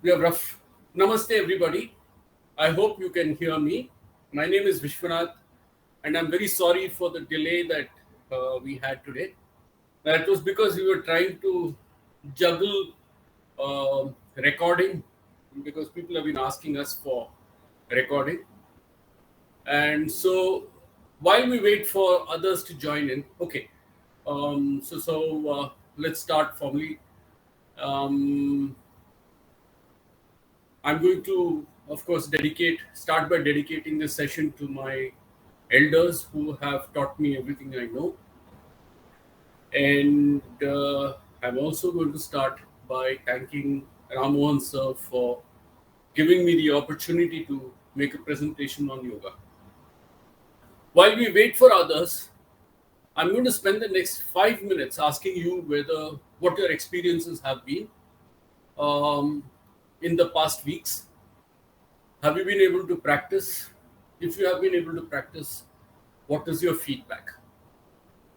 We are rough. Namaste, everybody. I hope you can hear me. My name is Vishwanath, and I'm very sorry for the delay that we had today. That was because we were trying to juggle recording because people have been asking us for recording. And so while we wait for others to join in, okay. Let's start formally. Um, I'm going to, of course, start by dedicating this session to my elders who have taught me everything I know. And I'm also going to start by thanking Ramohan sir for giving me the opportunity to make a presentation on yoga. While we wait for others, I'm going to spend the next 5 minutes asking you what your experiences have been in the past weeks. Have you been able to practice? If you have been able to practice, what is your feedback?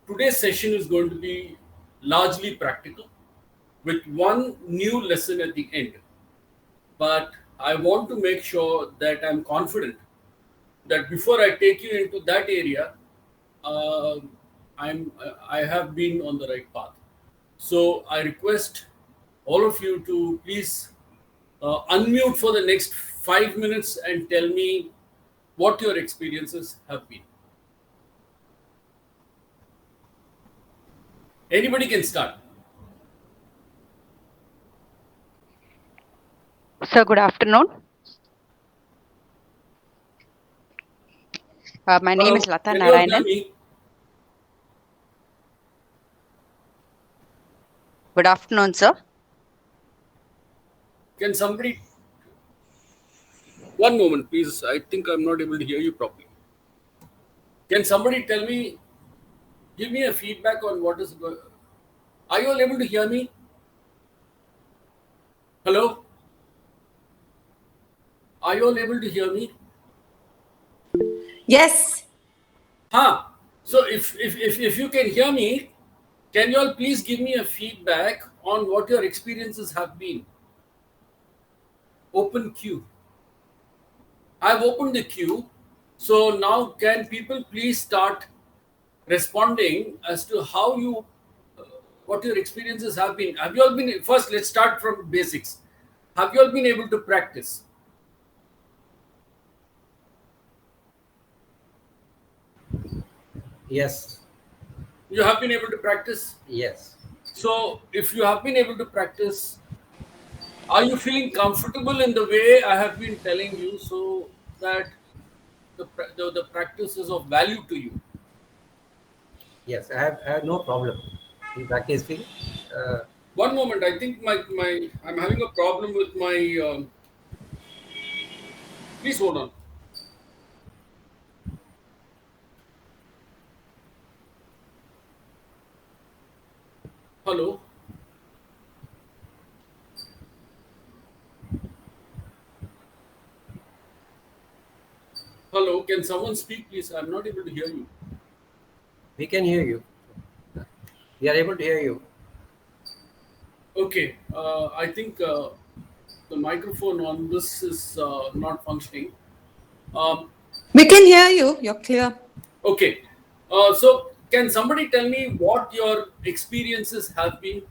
Today's session is going to be largely practical with one new lesson at the end. But I want to make sure that I'm confident that before I take you into that area, uh, I have been on the right path. So I request all of you to please unmute for the next 5 minutes and tell me what your experiences have been. Anybody can start. Sir, good afternoon. My name is Lata Can you all hear Narayanan. me? Good afternoon, sir. Can somebody... One moment, please. I think I'm not able to hear you properly. Can somebody give me a feedback on what is going... Are you all able to hear me? Hello? Are you all able to hear me? Yes. So if you can hear me, can you all please give me a feedback on what your experiences have been? Open queue. I've opened the queue. So now can people please start responding as to what your experiences have been? Have you all been, first let's start from basics. Have you all been able to practice? Yes. You have been able to practice? Yes. So if you have been able to practice, are you feeling comfortable in the way I have been telling you so that the practice is of value to you? Yes, I have no problem in practicing. One moment, I think I'm having a problem with my... please hold on. Hello? Hello, can someone speak please? I'm not able to hear you. We can hear you. We are able to hear you. Okay, I think the microphone on this is not functioning. We can hear you. You're clear. Okay, so can somebody tell me what your experiences have been?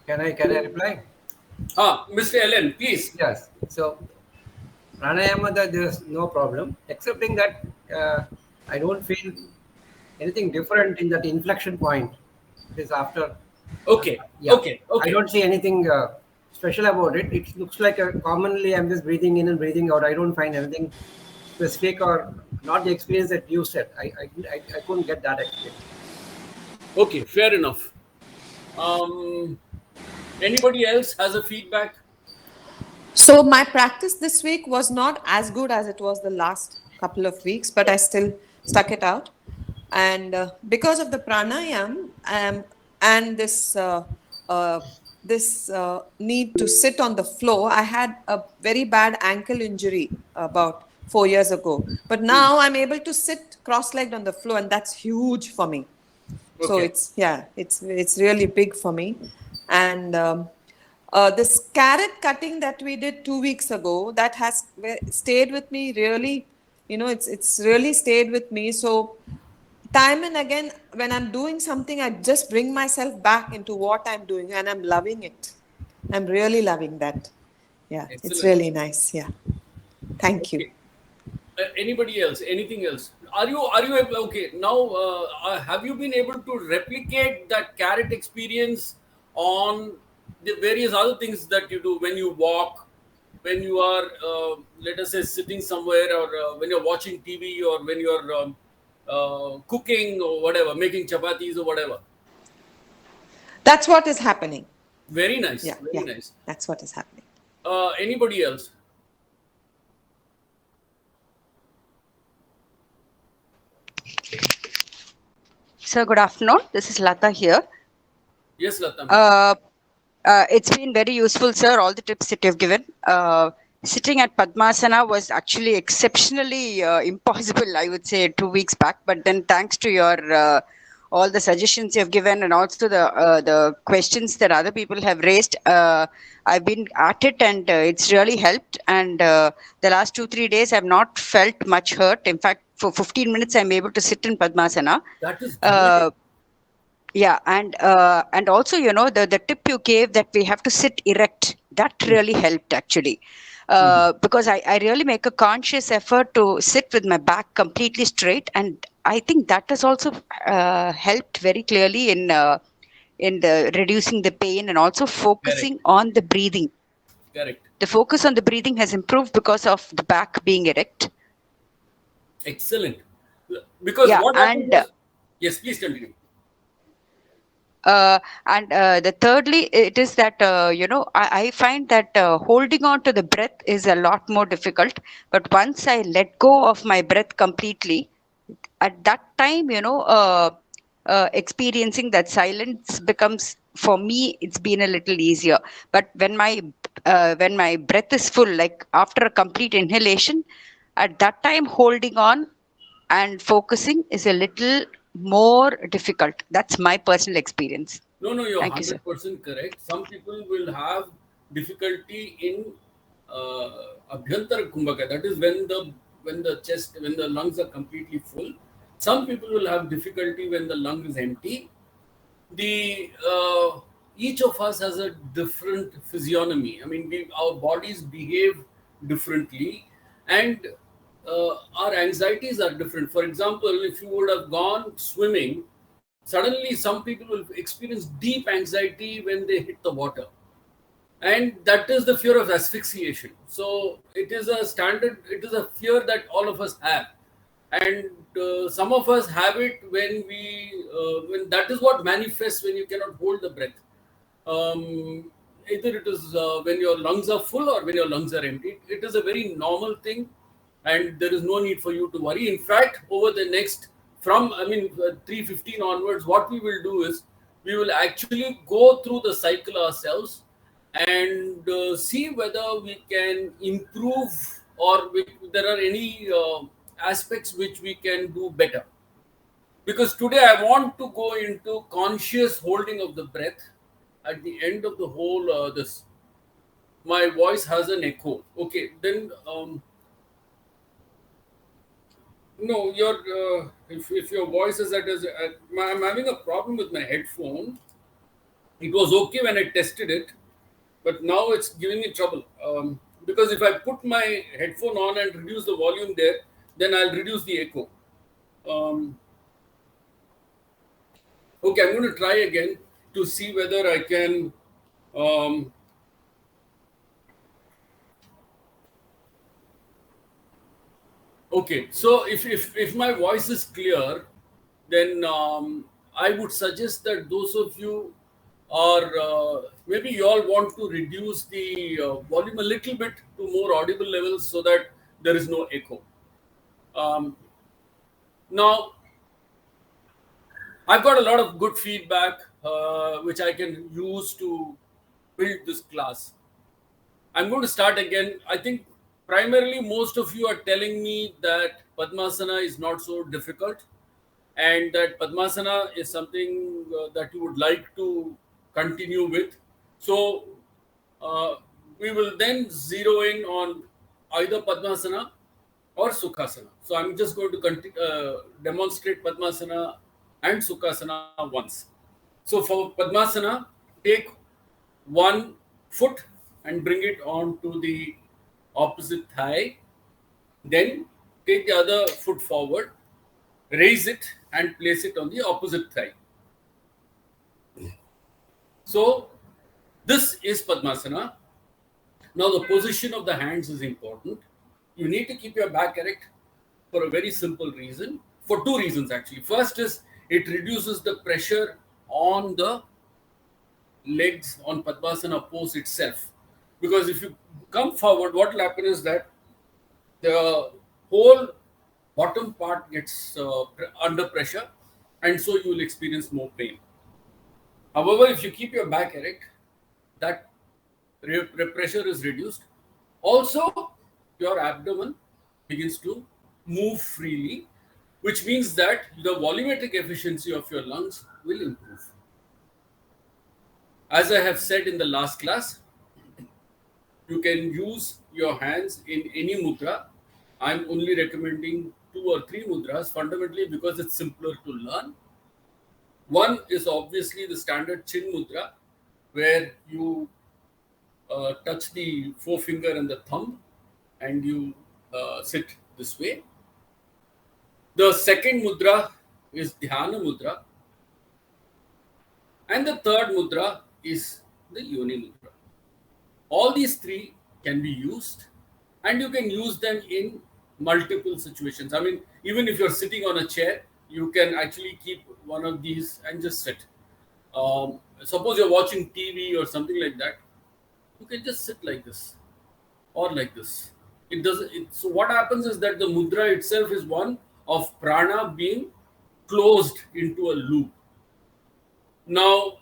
Can I reply? Mr. Ellen, please. Yes. So Pranayama, there's no problem, excepting that I don't feel anything different in that inflection point. It is after. Okay. Yeah. Okay. I don't see anything special about it. It looks like commonly I'm just breathing in and breathing out. I don't find anything specific or not the experience that you said. I couldn't get that experience. Okay, fair enough. Anybody else has a feedback? So my practice this week was not as good as it was the last couple of weeks, but I still stuck it out. And because of the pranayam and this need to sit on the floor, I had a very bad ankle injury about 4 years ago. But now I'm able to sit cross-legged on the floor, and that's huge for me. So Okay. it's really big for me. And this carrot cutting that we did 2 weeks ago, that has stayed with me really. It's really stayed with me. So time and again, when I'm doing something, I just bring myself back into what I'm doing, and I'm loving it. I'm really loving that. Yeah, it's Excellent. really nice. Yeah, thank you. Okay. Anybody else? Anything else? Are you able? Okay. Now, have you been able to replicate that carrot experience on the various other things that you do when you walk, when you are, let us say, sitting somewhere, or when you're watching TV, or when you're cooking or whatever, making chapatis or whatever? That's what is happening. Very nice. Yeah, Very yeah, nice. that's what is happening. Anybody else? Sir, good afternoon. This is Lata here. Yes, Lata ma'am. It's been very useful, sir, all the tips that you've given. Sitting at Padmasana was actually exceptionally impossible, I would say, 2 weeks back. But then, thanks to your all the suggestions you've given, and also the questions that other people have raised, I've been at it, and it's really helped. And the last 2-3 days, I've not felt much hurt. In fact, for 15 minutes, I'm able to sit in Padmasana. That is great. Uh, yeah, and also, the tip you gave that we have to sit erect, that really helped actually. Because I really make a conscious effort to sit with my back completely straight, and I think that has also helped very clearly in the reducing the pain, and also Correct. focusing on the breathing. Correct. The focus on the breathing has improved because of the back being erect. Excellent. Because Yeah, what happened and was, yes, please continue. the thirdly, it is that I find that holding on to the breath is a lot more difficult. But once I let go of my breath completely, at that time, experiencing that silence becomes, for me, it's been a little easier. But when my breath is full, like after a complete inhalation, at that time, holding on and focusing is a little more difficult. That's my personal experience. No, no, you're Thank you, sir. 100% correct. Some people will have difficulty in Abhyantara Kumbhaka. That is when the lungs are completely full. Some people will have difficulty when the lung is empty. The Each of us has a different physiognomy. I mean, our bodies behave differently, and our anxieties are different. For example, if you would have gone swimming, suddenly some people will experience deep anxiety when they hit the water, and that is the fear of asphyxiation. So it is a fear that all of us have, and some of us have it when that is what manifests when you cannot hold the breath. Either it is when your lungs are full or when your lungs are empty. It is a very normal thing, and there is no need for you to worry. In fact, over the next, from 3:15 onwards, what we will do is we will actually go through the cycle ourselves and see whether we can improve, or there are any aspects which we can do better. Because today I want to go into conscious holding of the breath. At the end of the whole this, my voice has an echo. Okay, then no, if your voice is I'm having a problem with my headphone. It was okay when I tested it, but now it's giving me trouble. Because if I put my headphone on and reduce the volume there, then I'll reduce the echo. Um, okay, I'm going to try again to see whether I can. Um, okay, so if my voice is clear, then I would suggest that those of you are maybe you all want to reduce the volume a little bit to more audible levels so that there is no echo. Um, Now, I've got a lot of good feedback which I can use to build this class. I'm going to start again. I think primarily most of you are telling me that Padmasana is not so difficult. and that Padmasana is something that you would like to continue with. So uh, we will then zero in on either Padmasana or Sukhasana. So I'm just going to demonstrate Padmasana and Sukhasana once. So for Padmasana, take one foot and bring it onto the opposite thigh. Then take the other foot forward, raise it and place it on the opposite thigh. So this is Padmasana. Now the position of the hands is important. You need to keep your back erect for a very simple reason, for two reasons actually. First is it reduces the pressure on the legs on Padmasana pose itself. Because if you come forward, what will happen is that the whole bottom part gets under pressure, and so you will experience more pain. However, if you keep your back erect, that pressure is reduced. Also, your abdomen begins to move freely, which means that the volumetric efficiency of your lungs will improve. As I have said in the last class, you can use your hands in any mudra. I'm only recommending 2 or 3 mudras, fundamentally because it's simpler to learn. One is obviously the standard chin mudra, where you touch the forefinger and the thumb and you sit this way. The second mudra is dhyana mudra. And the third mudra is the yoni mudra. All these three can be used, and you can use them in multiple situations. I mean, even if you're sitting on a chair, you can actually keep one of these and just sit. Suppose you're watching TV or something like that, you can just sit like this or like this. It doesn't. So what happens is that the mudra itself is one of prana being closed into a loop. Now,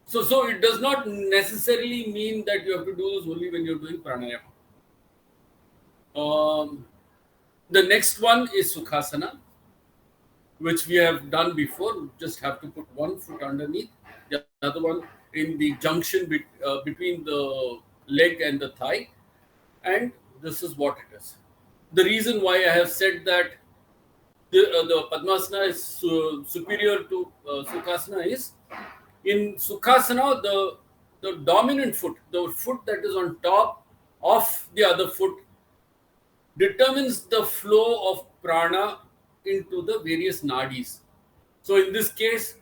so it does not necessarily mean that you have to do this only when you're doing pranayama. The next one is Sukhasana, which we have done before. You just have to put one foot underneath, the other one in the junction between the leg and the thigh, and this is what it is. The reason why I have said that the Padmasana is superior to Sukhasana is, in Sukhasana, the dominant foot, the foot that is on top of the other foot, determines the flow of prana into the various nadis. So in this case,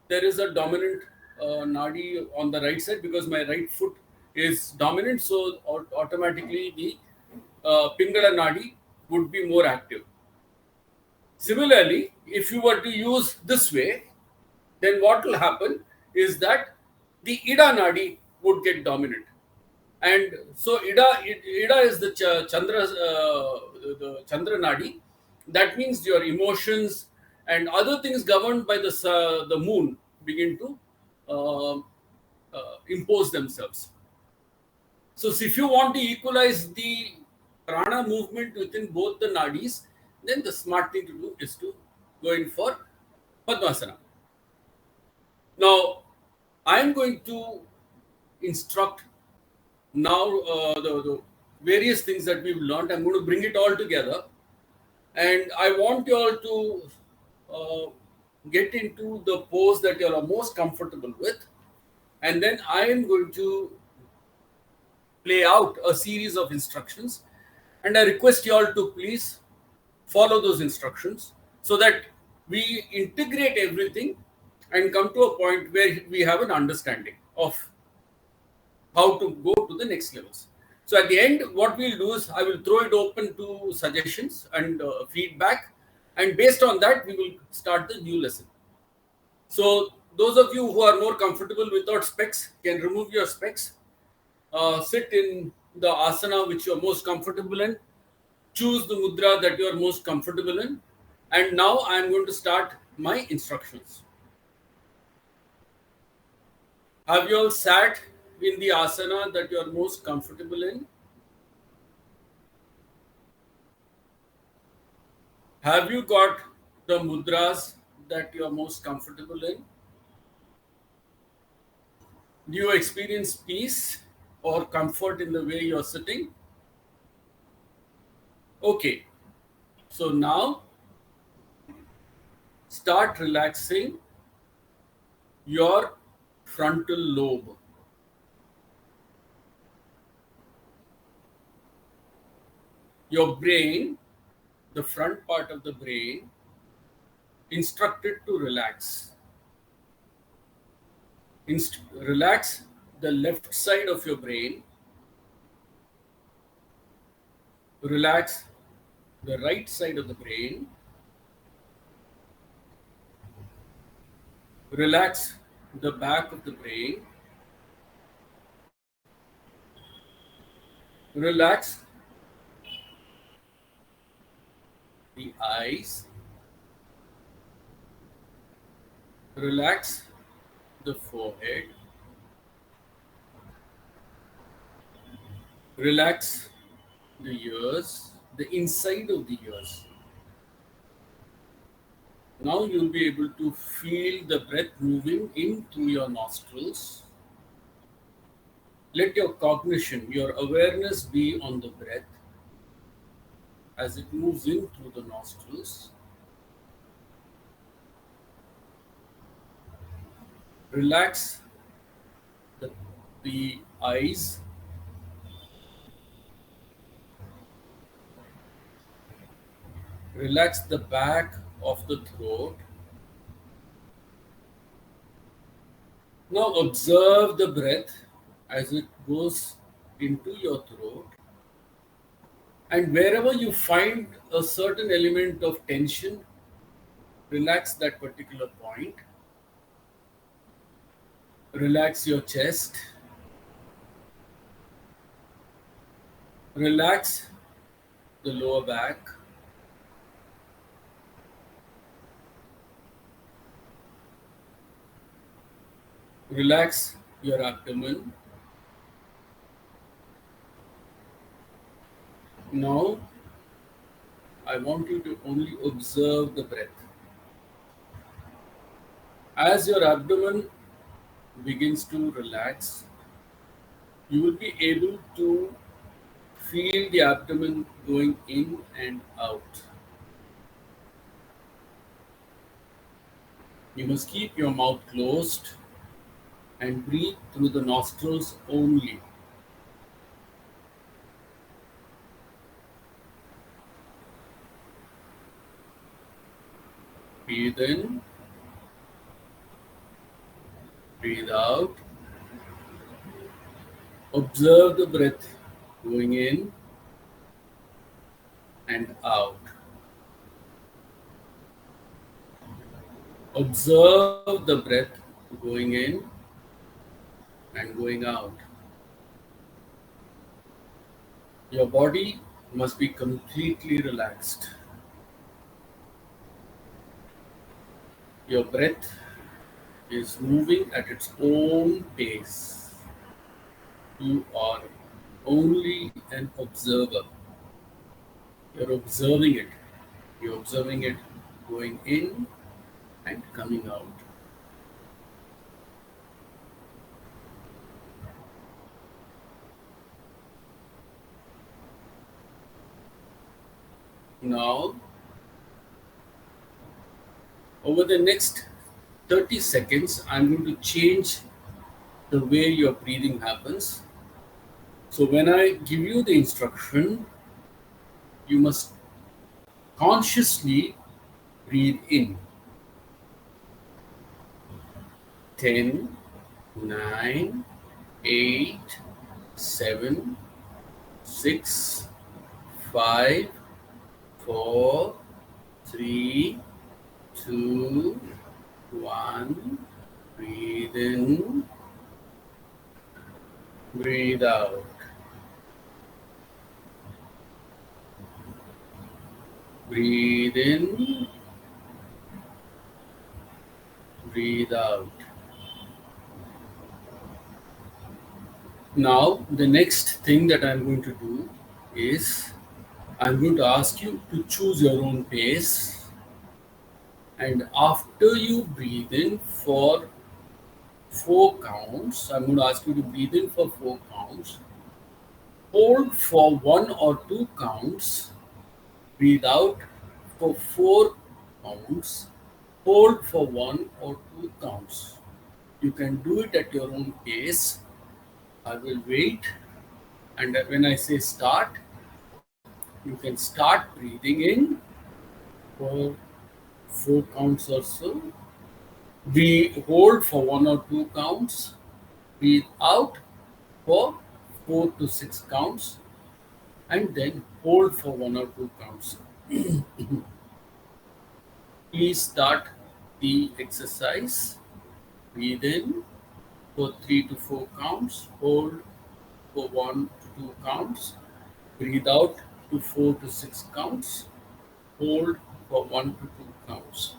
there is a dominant nadi on the right side because my right foot is dominant. So automatically the Pingala nadi would be more active. Similarly, if you were to use this way, then what will happen is that the Ida nadi would get dominant. And so Ida is the Chandra nadi. That means your emotions and other things governed by the moon begin to impose themselves. So if you want to equalize the prana movement within both the nadis, then the smart thing to do is to go in for Padmasana. Now, I am going to instruct now the various things that we've learned. I'm going to bring it all together, and I want you all to get into the pose that you are most comfortable with, and then I am going to play out a series of instructions, and I request you all to please follow those instructions so that we integrate everything and come to a point where we have an understanding of how to go to the next levels. So at the end, what we'll do is I will throw it open to suggestions and feedback, and based on that, we will start the new lesson. So those of you who are more comfortable without specs can remove your specs, sit in the asana which you are most comfortable in, choose the mudra that you are most comfortable in, and now I am going to start my instructions. Have you all sat in the asana that you are most comfortable in? Have you got the mudras that you are most comfortable in? Do you experience peace or comfort in the way you are sitting? Okay, so now start relaxing your frontal lobe. Your brain, the front part of the brain, instructed to relax. Relax the left side of your brain, relax the right side of the brain, relax the back of the brain, relax the eyes, relax the forehead, relax the ears, the inside of the ears. Now you'll be able to feel the breath moving in through your nostrils. Let your cognition, your awareness be on the breath as it moves in through the nostrils. Relax the eyes, relax the back of the throat. Now observe the breath as it goes into your throat. And wherever you find a certain element of tension, relax that particular point. Relax your chest. Relax the lower back. Relax your abdomen. Now, I want you to only observe the breath. As your abdomen begins to relax, you will be able to feel the abdomen going in and out. You must keep your mouth closed and breathe through the nostrils only. Breathe in, breathe out. Observe the breath going in and out. Observe the breath going in and going out. Your body must be completely relaxed. Your breath is moving at its own pace. You are only an observer. You're observing it. You're observing it going in and coming out. Now, over the next 30 seconds, I'm going to change the way your breathing happens. So when I give you the instruction, you must consciously breathe in. 10, 9, 8, 7, 6, 5, 4, 3, 2, 1. Breathe in, breathe out. Breathe in, breathe out. Now, the next thing that I'm going to do is I'm going to ask you to choose your own pace And after you breathe in for 4 counts, I'm going to ask you to breathe in for 4 counts, hold for 1 or 2 counts, breathe out for 4 counts, hold for 1 or 2 counts. You can do it at your own pace. I will wait, and when I say start, you can start breathing in for 4 counts or so. We hold for 1 or 2 counts, breathe out for 4 to 6 counts, and then hold for 1 or 2 counts. Please start the exercise. Breathe in for 3 to 4 counts, hold for 1 to 2 counts, breathe out to 4 to 6 counts, hold for 1 to 2 counts.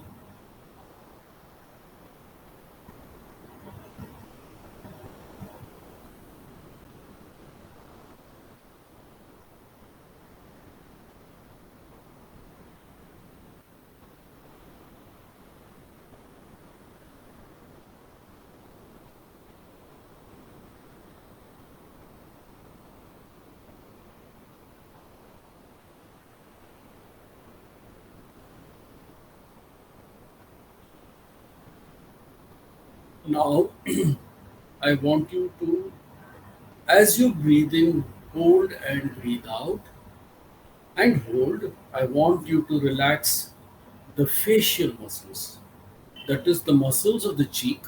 Now, I want you to, as you breathe in, hold and breathe out and hold, I want you to relax the facial muscles. That is the muscles of the cheek,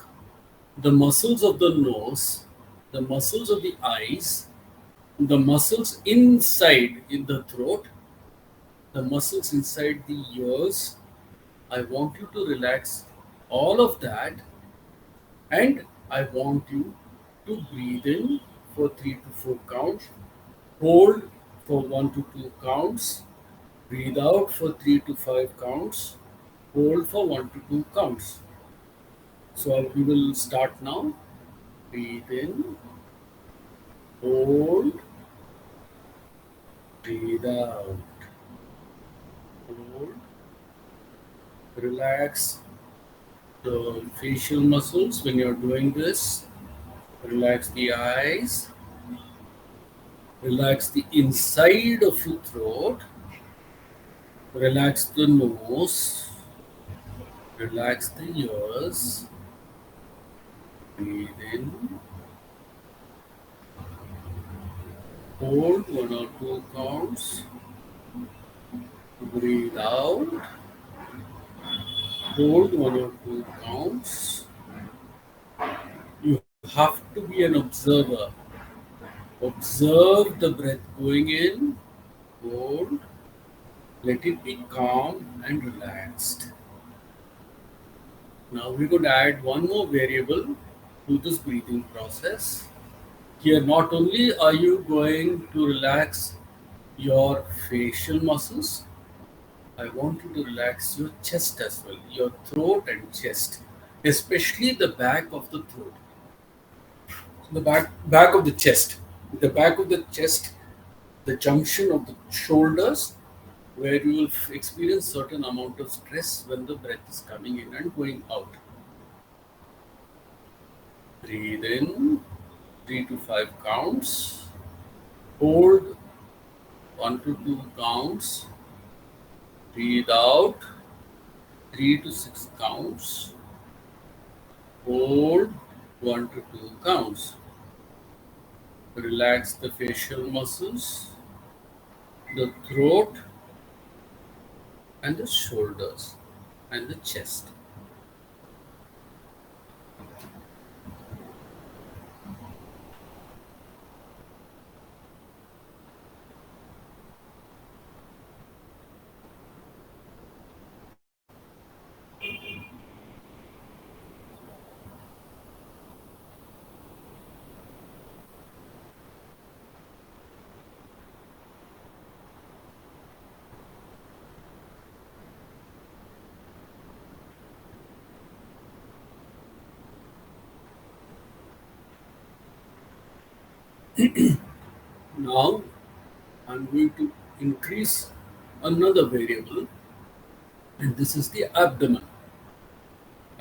the muscles of the nose, the muscles of the eyes, the muscles inside in the throat, the muscles inside the ears. I want you to relax all of that, and I want you to breathe in for 3 to 4 counts, hold for 1 to 2 counts, breathe out for 3 to 5 counts, hold for 1 to 2 counts. So we will start now. Breathe in, hold, breathe out, hold, relax the facial muscles when you're doing this. Relax the eyes, relax the inside of your throat, relax the nose, relax the ears. Breathe in, hold 1 or 2 counts, breathe out, hold 1 or 2 counts. You have to be an observer. Observe the breath going in, hold, let it be calm and relaxed. Now we're going to add one more variable to this breathing process. Here, not only are you going to relax your facial muscles, I want you to relax your chest as well, your throat and chest, especially the back of the throat, the back of the chest, the back of the chest, the junction of the shoulders, where you will experience certain amount of stress when the breath is coming in and going out. Breathe in 3 to 5 counts, hold 1 to 2 counts, breathe out 3 to 6 counts, hold 1 to 2 counts. Relax the facial muscles, the throat, and the shoulders, and the chest. Now I'm going to increase another variable, and this is the abdomen.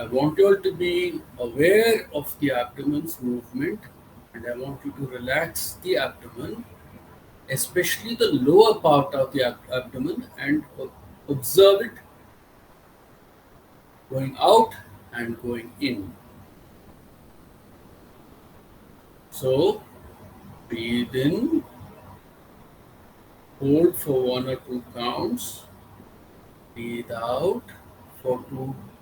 I want you all to be aware of the abdomen's movement, and I want you to relax the abdomen, especially the lower part of the abdomen, and observe it going out and going in. So breathe in, hold for 1 or 2 counts, breathe out for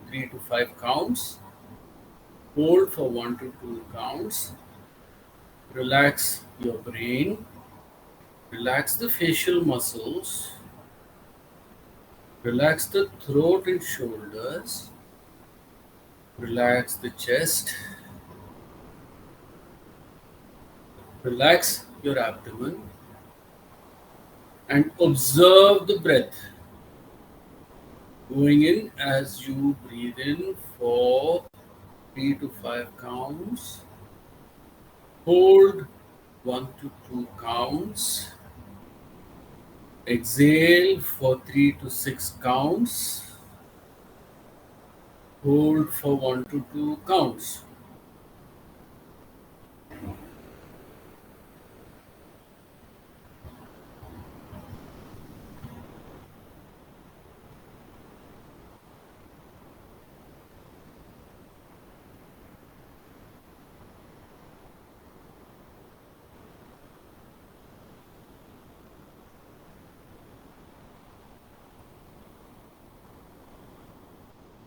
3 to 5 counts, hold for 1 to 2 counts, relax your brain, relax the facial muscles, relax the throat and shoulders, relax the chest, relax your abdomen, and observe the breath going in as you breathe in for 3 to 5 counts, hold 1 to 2 counts, exhale for 3 to 6 counts, hold for 1 to 2 counts.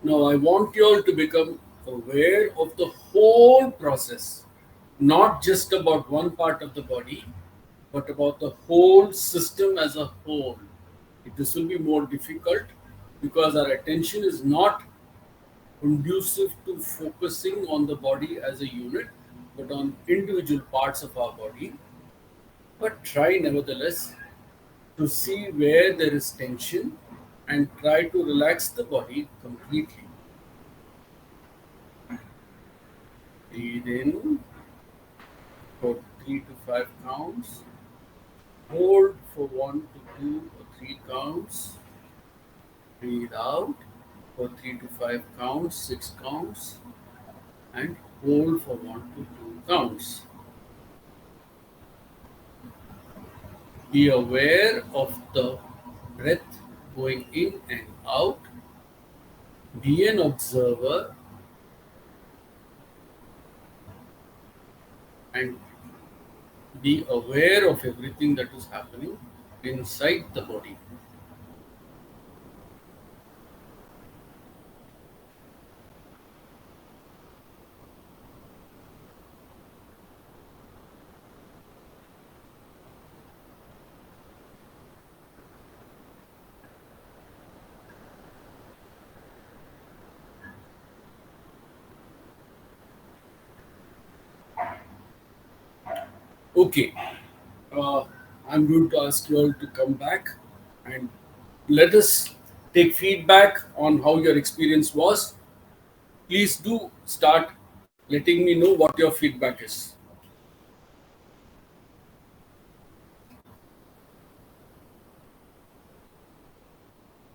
Now, I want you all to become aware of the whole process, not just about one part of the body, but about the whole system as a whole. This will be more difficult because our attention is not conducive to focusing on the body as a unit, but on individual parts of our body. But try nevertheless to see where there is tension and try to relax the body completely. Breathe in for 3 to 5 counts. Hold for 1 to 2 or 3 counts. Breathe out for 3 to 5 counts, 6 counts, and hold for 1 to 2 counts. Be aware of the breath going in and out. Be an observer and be aware of everything that is happening inside the body. Okay, I'm going to ask you all to come back and let us take feedback on how your experience was. Please do start letting me know what your feedback is.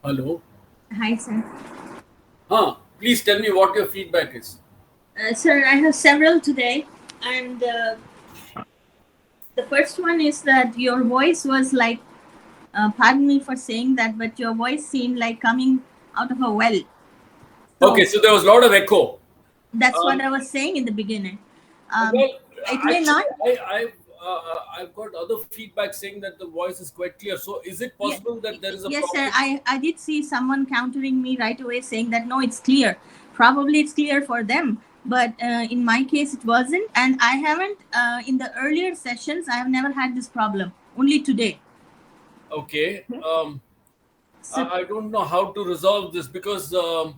Hello. Hi, sir. Please tell me what your feedback is. Sir, I have several today, and the first one is that your voice was like, pardon me for saying that, but your voice seemed like coming out of a well. So Okay, so there was a lot of echo. that's what Um, I was saying in the beginning. well, It may actually, not. I've got other feedback saying that the voice is quite clear. So, is it Yeah, possible that there is a yes, sir. problem? I did see someone countering me right away saying that no, it's clear. Probably it's clear for them, but in my case, it wasn't. And I haven't, in the earlier sessions, I have never had this problem. Only today. Okay. So, I don't know how to resolve this because so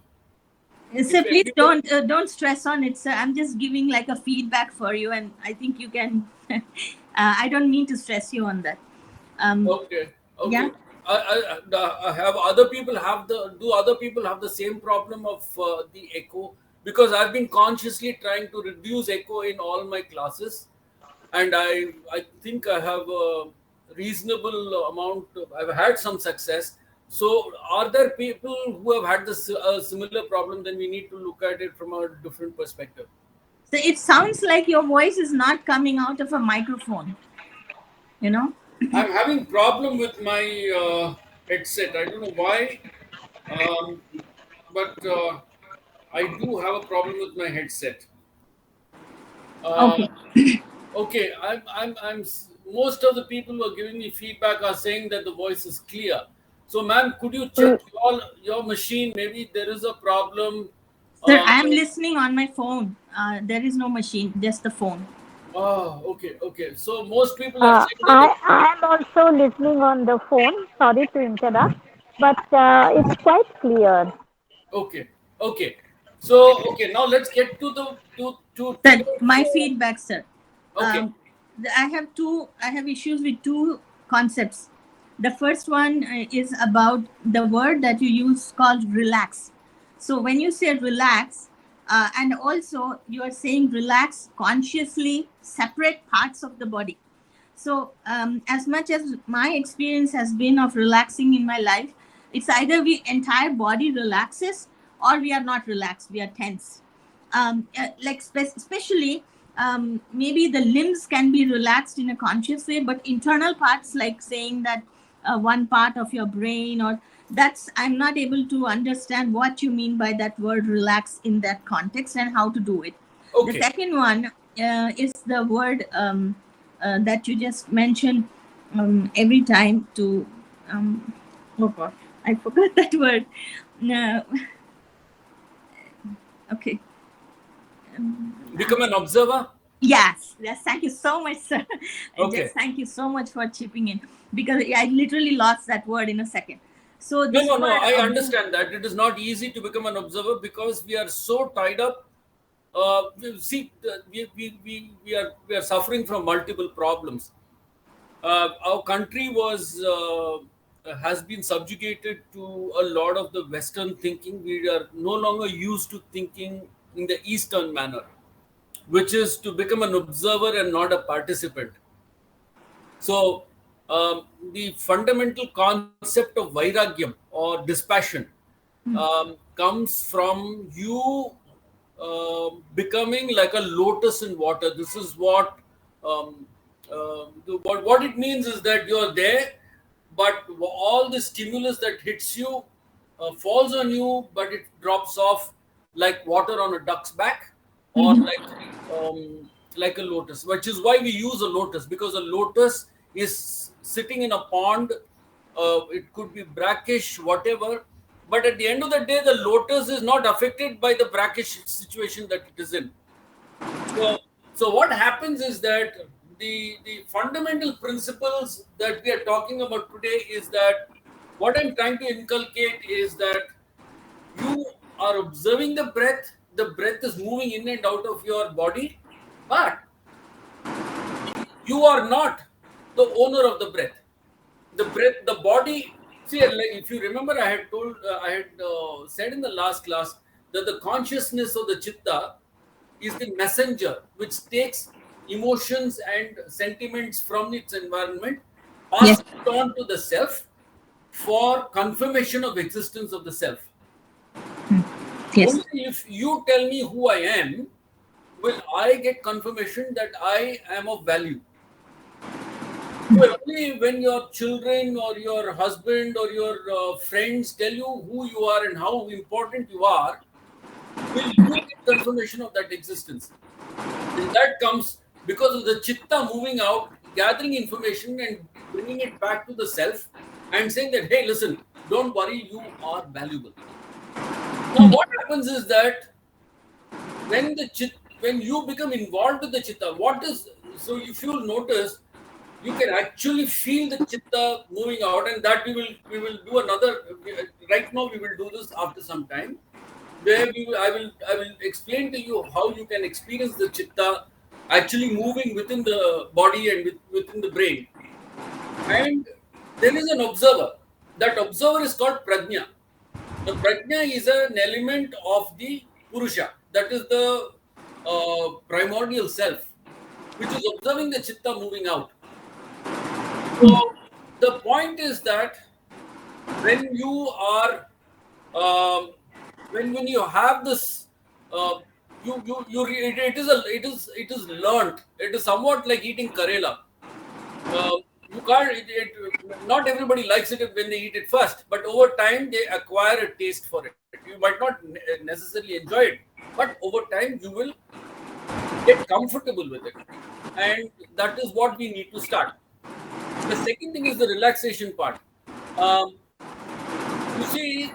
if please everybody. don't stress on it, sir. I'm just giving like a feedback for you, and I think you can. I don't mean to stress you on that. Okay. Yeah. Okay. I have other people have the do other people have the same problem of the echo? Because I've been consciously trying to reduce echo in all my classes, and I think I have a reasonable amount. I've had some success. So, are there people who have had this similar problem? Then we need to look at it from a different perspective. So it sounds like your voice is not coming out of a microphone, you know? I'm having problem with my headset. I don't know why, um, but I do have a problem with my headset. Uh, Okay. okay, most of the people who are giving me feedback are saying that the voice is clear. So, ma'am, could you check your machine? Maybe there is a problem. Sir, Uh, I'm listening on my phone. There is no machine, just the phone. oh, okay, okay. So most people are saying that I am also listening on the phone. Sorry to interrupt, but it's quite clear. okay, okay. So okay, now let's get to the to Sir, today's. my feedback, sir. Okay, I have issues with two concepts. The first one is about the word that you use called relax. So when you say relax, and also you are saying relax consciously, separate parts of the body. So as much as my experience has been of relaxing in my life, it's either we entire body relaxes or we are not relaxed, we are tense. Especially maybe the limbs can be relaxed in a conscious way, but internal parts, like saying that one part of your brain, or that's, I'm not able to understand what you mean by that word relax in that context and how to do it. The okay. second one is the word that you just mentioned every time to oh god, I forgot that word. No. Okay. Become an observer. Yes, yes, thank you so much, sir. And Okay. just thank you so much for chipping in, because I literally lost that word in a second. So No, this no, no. word I observe. understand that it is not easy to become an observer because we are so tied up. See, we are suffering from multiple problems. Our country was has been subjugated to a lot of the Western thinking. We are no longer used to thinking in the Eastern manner, which is to become an observer and not a participant. So, the fundamental concept of vairagyam or dispassion comes from you becoming like a lotus in water. This is what what it means is that you're there, but all the stimulus that hits you falls on you, but it drops off like water on a duck's back, or like a lotus, which is why we use a lotus, because a lotus is sitting in a pond. It could be brackish, whatever, but at the end of the day, the lotus is not affected by the brackish situation that it is in. So what happens is that the fundamental principles that we are talking about today is that what I'm trying to inculcate is that you are observing the breath is moving in and out of your body, but you are not the owner of the breath. The breath, the body. See, like if you remember, I had said in the last class that the consciousness of the chitta is the messenger which takes emotions and sentiments from its environment, Yes, passes it on to the self for confirmation of existence of the self. yes. Only if you tell me who I am will I get confirmation that I am of value. So only when your children or your husband or your friends tell you who you are and how important you are, will you get confirmation of that existence. And that comes because of the chitta moving out, gathering information and bringing it back to the self and saying that, hey, listen, don't worry, you are valuable. Now, what happens is that when you become involved with the chitta, so if you'll notice, you can actually feel the chitta moving out, and that we will do another. Right now, we will do this after some time, where I will explain to you how you can experience the chitta actually moving within the body and within the brain. And there is an observer. That observer is called prajna. The prajna is an element of the purusha. That is the primordial self, which is observing the chitta moving out. So the point is that when you are when you have this it is learnt. It is somewhat like eating karela. You can't not everybody likes it when they eat it first, but over time they acquire a taste for it. You might not necessarily enjoy it, but over time you will get comfortable with it, and that is what we need to start. The second thing is the relaxation part. um, you see,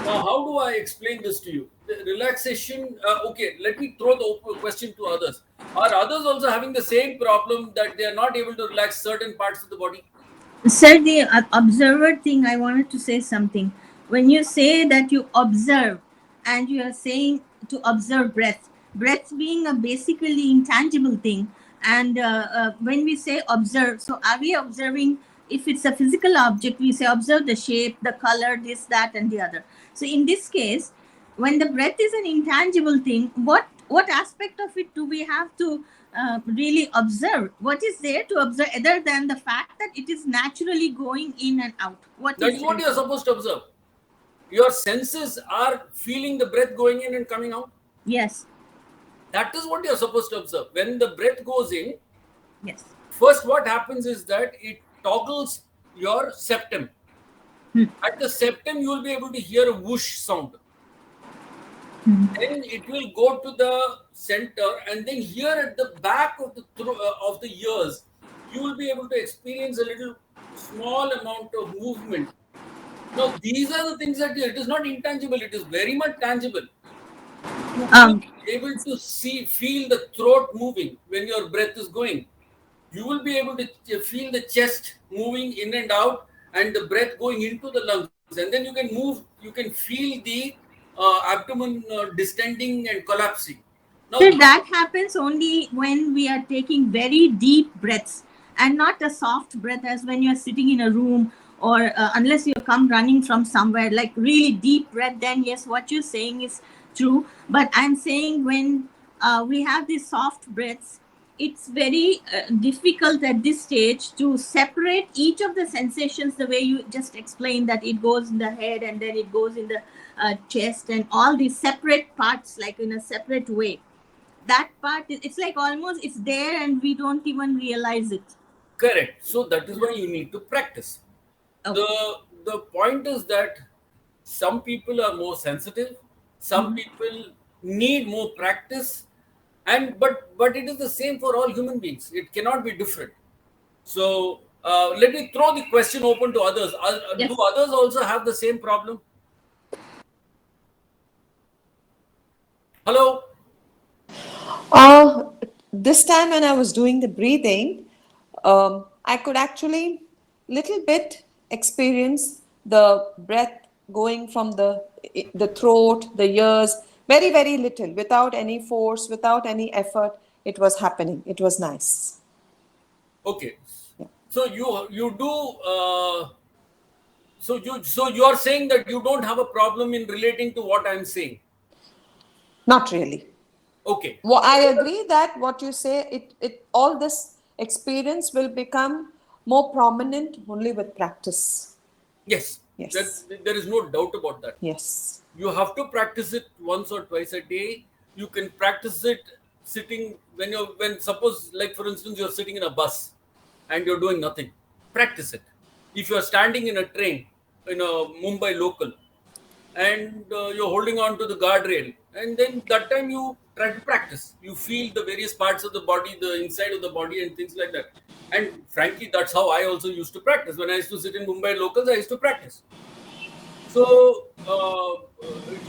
now how do I explain this to you? The relaxation, okay, let me throw the question to others. Are others also having the same problem that they are not able to relax certain parts of the body? Sir, the observer thing, I wanted to say something. When you say that you observe and you are saying to observe breath being a basically intangible thing. And when we say observe, so are we observing, if it's a physical object, we say observe the shape, the color, this, that, and the other. So in this case, when the breath is an intangible thing, what aspect of it do we have to really observe? What is there to observe other than the fact that it is naturally going in and out? What That is is what there? you are supposed to observe. Your senses are feeling the breath going in and coming out. Yes. That is what you are supposed to observe. When the breath goes in, Yes. first what happens is that it toggles your septum. At the septum, you will be able to hear a whoosh sound. Then it will go to the center, and then here at the back of the ears, you will be able to experience a little small amount of movement. Now, these are the things that it is not intangible; it is very much tangible. You will Um, be able to feel the throat moving when your breath is going. You will be able to feel the chest moving in and out, and the breath going into the lungs, and then you can move. You can feel the abdomen distending and collapsing. Now, so that happens only when we are taking very deep breaths and not a soft breath, as when you're sitting in a room, or unless you come running from somewhere, like really deep breath, then yes, what you're saying is true. But I'm saying when we have these soft breaths, it's very difficult at this stage to separate each of the sensations the way you just explained, that it goes in the head and then it goes in the chest, and all these separate parts, like in a separate way. That part, it's like almost it's there and we don't even realize it. correct. So that is why you need to practice. Okay. The point is that some people are more sensitive, some people need more practice, and but it is the same for all human beings. It cannot be different. So let me throw the question open to others. Do Yes. others also have the same problem? Hello? This time when I was doing the breathing, I could actually little bit experience the breath going from the throat, the ears, very very little, without any force, without any effort. It was happening. It was nice. Okay. Yeah. So you do so you are saying that you don't have a problem in relating to what I'm saying. Not really. Okay. Well, I agree that what you say, it all this experience will become more prominent only with practice. Yes. Yes. There is no doubt about that. Yes. You have to practice it once or twice a day. You can practice it sitting when suppose, like for instance, you're sitting in a bus and you're doing nothing. Practice it. If you're standing in a train in a Mumbai local, and you're holding on to the guardrail, and then that time you try to practice, you feel the various parts of the body, the inside of the body, and things like that. And frankly, that's how I also used to practice. When I used to sit in Mumbai locals, I used to practice. So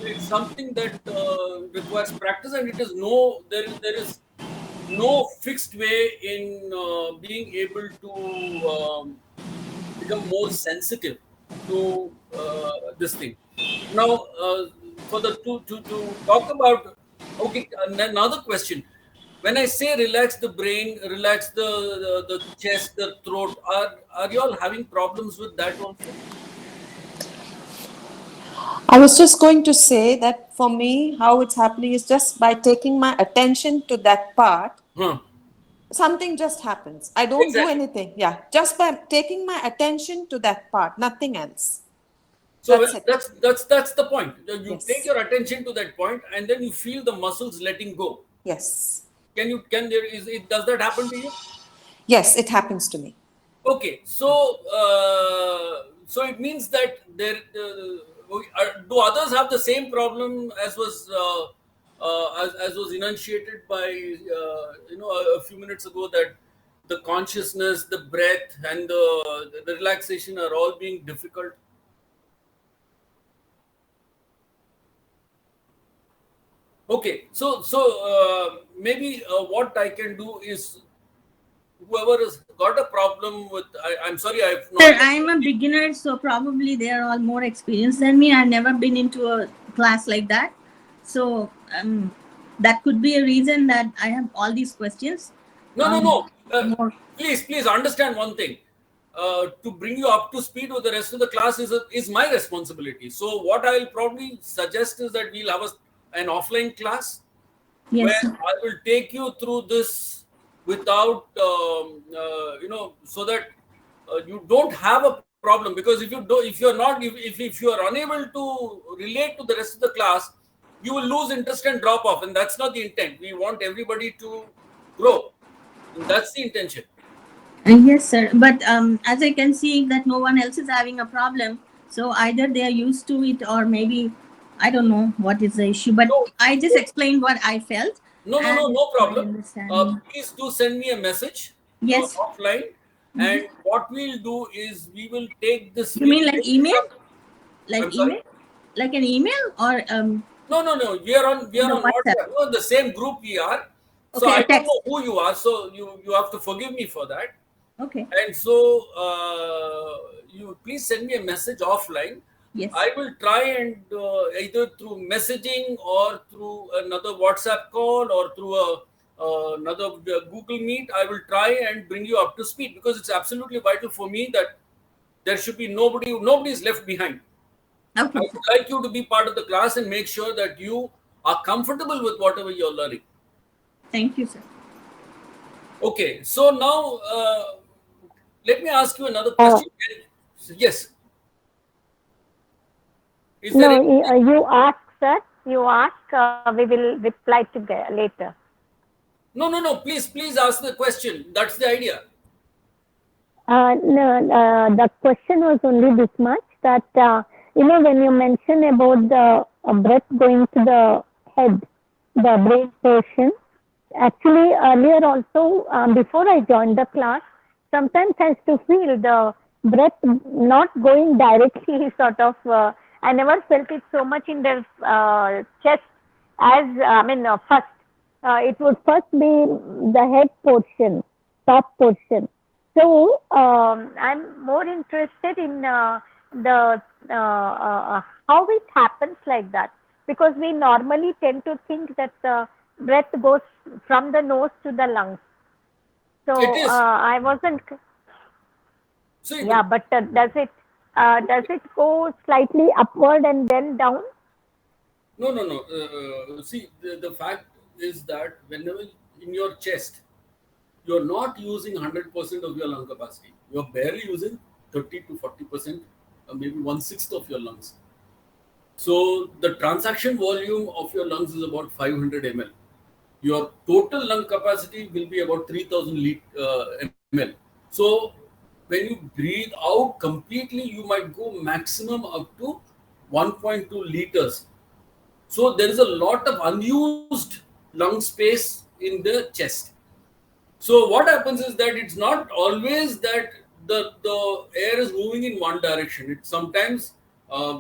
it's something that requires practice, and it is there is no fixed way in being able to become more sensitive to this thing. Now, for the to talk about, okay, another question. When I say relax the brain, relax the chest, the throat, are you all having problems with that also? I was just going to say that for me, how it's happening is just by taking my attention to that part, Huh. something just happens. I don't do anything. Yeah, just by taking my attention to that part, nothing else. So That's it. that's the point. You Yes. take your attention to that point, and then you feel the muscles letting go. Yes. Does that happen to you? Yes, it happens to me. Okay, so it means that do others have the same problem as was as was enunciated by a few minutes ago, that the consciousness, the breath, and the relaxation are all being difficult? Okay, so maybe what I can do is, whoever has got a problem with, I'm sorry, I've not. Sir, I'm a beginner, so probably they are all more experienced than me. I've never been into a class like that, so that could be a reason that I have all these questions. No. More. Please understand one thing. To bring you up to speed with the rest of the class is my responsibility. So what I'll probably suggest is that we'll have an offline class Yes. where I will take you through this without, so that you don't have a problem. Because if you are unable to relate to the rest of the class, you will lose interest and drop off, and that's not the intent. We want everybody to grow. And that's the intention. Yes, sir. But as I can see that no one else is having a problem, so either they are used to it, or maybe I don't know what is the issue. But I just explained what I felt. No problem. Understanding. Please do send me a message. Yes. Offline. And what we'll do is we will take this. You mean like email? Like I'm sorry? email? Like an email or No. We are on WhatsApp. WhatsApp. No, the same group we are. So Okay, I don't text. know who you are. So you have to forgive me for that. Okay. And so you please send me a message offline. Yes. I will try and either through messaging or through another WhatsApp call or through another Google Meet, I will try and bring you up to speed, because it's absolutely vital for me that there should be nobody is left behind. Okay. I would like you to be part of the class and make sure that you are comfortable with whatever you're learning. Thank you, sir. Okay, so now let me ask you another question. Yes. Is there you ask, sir. You ask. We will reply together later. No. Please ask the question. That's the idea. No, the question was only this much, that when you mention about the breath going to the head, the brain portion. Actually, earlier also, before I joined the class, sometimes I used to feel the breath not going directly, sort of. I never felt it so much in the chest as, first. It would first be the head portion, top portion. So, I'm more interested in the how it happens like that. Because we normally tend to think that the breath goes from the nose to the lungs. So I wasn't. So yeah, but does it go slightly upward and then down? No. See, the fact is that whenever in your chest, you're not using 100% of your lung capacity. You're barely using 30 to 40%, or maybe 1/6 of your lungs. So the transaction volume of your lungs is about 500 ml. Your total lung capacity will be about 3000 ml. So when you breathe out completely, you might go maximum up to 1.2 liters. So there is a lot of unused lung space in the chest. So what happens is that it's not always that the air is moving in one direction. It sometimes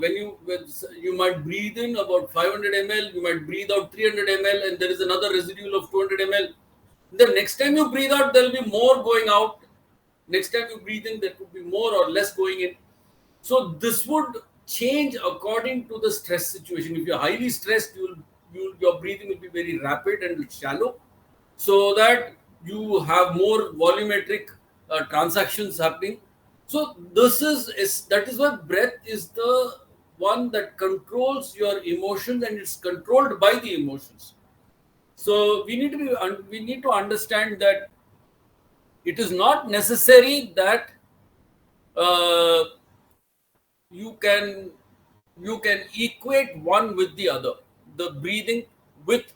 when you might breathe in about 500 ml, you might breathe out 300 ml, and there is another residual of 200 ml. The next time you breathe out, there will be more going out. Next time you breathe in, there could be more or less going in. So this would change according to the stress situation. If you're highly stressed, your breathing will be very rapid and shallow, so that you have more volumetric transactions happening. So that is why breath is the one that controls your emotions, and it's controlled by the emotions. So we need to understand that It is not necessary that uh, you can equate one with the other. The breathing with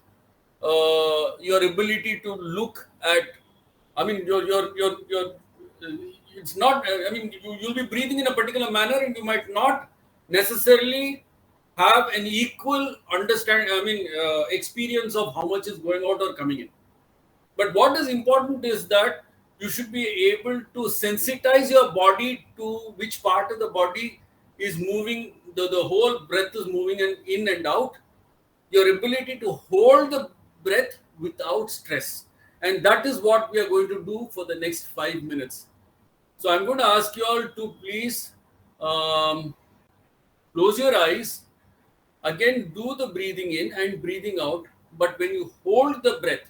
your ability to look at, I mean, your it's not, I mean, you'll be breathing in a particular manner and you might not necessarily have an equal understanding, I mean, experience of how much is going out or coming in. But what is important is that you should be able to sensitize your body to which part of the body is moving, the whole breath is moving in and out. Your ability to hold the breath without stress. And that is what we are going to do for the next 5 minutes. So I'm going to ask you all to please close your eyes. Again, do the breathing in and breathing out. But when you hold the breath,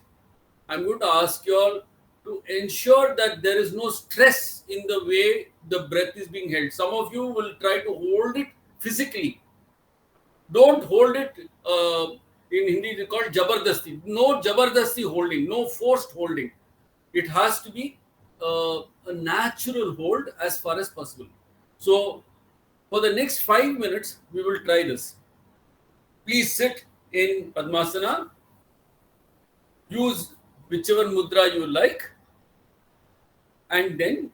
I'm going to ask you all to ensure that there is no stress in the way the breath is being held. Some of you will try to hold it physically. Don't hold it. In Hindi, it's called jabardasti. No jabardasti holding, no forced holding. It has to be a natural hold as far as possible. So, for the next 5 minutes, we will try this. Please sit in Padmasana. Use whichever mudra you like. And then